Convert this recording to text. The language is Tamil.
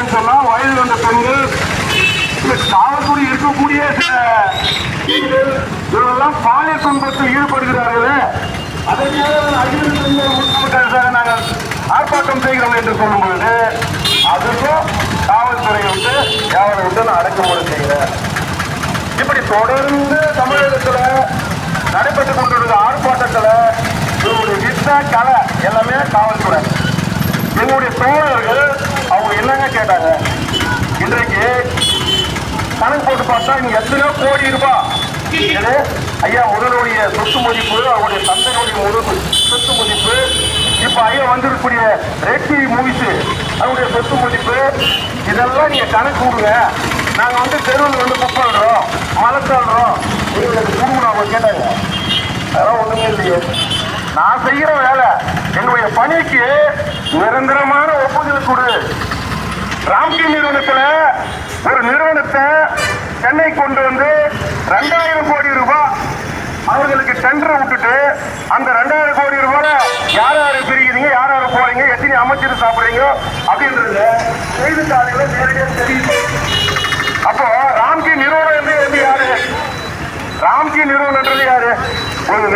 என்னன்னு சொன்னா வயது வந்த பெண்கள் காவல்துறை இருக்கக்கூடிய சில இவரெல்லாம் பாலியல் துன்பத்தில் ஈடுபடுகிறார்களே அதற்காக நாங்கள் ஆர்ப்பாட்டம் செய்கிறோம் என்று சொல்லும் பொழுது அதுவும் காவல்துறை வந்து யாரை விட்டு நான் அடக்குமுறை செய்கிறேன். இப்படி தொடர்ந்து தமிழகத்துல நடைபெற்றுக் கொண்டிருந்த ஆர்ப்பாட்டத்துல இவங்களுடைய யுத்த கலை எல்லாமே காவல்துறை. எங்களுடைய தோழர்கள் அவங்க என்னங்க கேட்டாங்க, இன்றைக்கு கணக்கு போட்டு பார்த்தா இங்க எத்தனையோ கோடி ரூபாய் ஐயா முதலுடைய சொத்து மதிப்பு, அவருடைய தந்தையுடைய சொத்து மதிப்பு, இப்ப ஐயா வந்திருக்கக்கூடிய ரெட்டி மூவிஸ் அவருடைய சொத்து மதிப்பு, இதெல்லாம் நீங்க கணக்கு கொடுங்க. நாங்க வந்து தெருவில் வந்து புக் பண்றோம், மழை சொல்றோம், எங்களுக்கு குடும்பம் அவங்க கேட்டாங்க. அதெல்லாம் ஒண்ணுமே இல்லையே. நான் செய்கிற வேலை என்னுடைய பணிக்கு நிரந்தரமான ஒப்புதல் கொடு. ராம்கி நிறுவனத்துல ஒரு நிறுவனத்தை சென்னை கொண்டு வந்து 2000 கோடி ரூபாய் அவர்களுக்கு டெண்டர் விட்டுட்டு அந்த 2000 கோடி ரூபாய் யார் யாரு பிரிக்கிறீங்க, யார் யாரு போறீங்க, எத்தனை அமைச்சர் சாப்பிடுறீங்க அப்படின்றது செய்தித்தாளில நேரடியாக தெரியுது. அப்போ ராம்கி நிறுவனம் யாரு? ராம்கி நிறுவனம் யாரு? ஒரு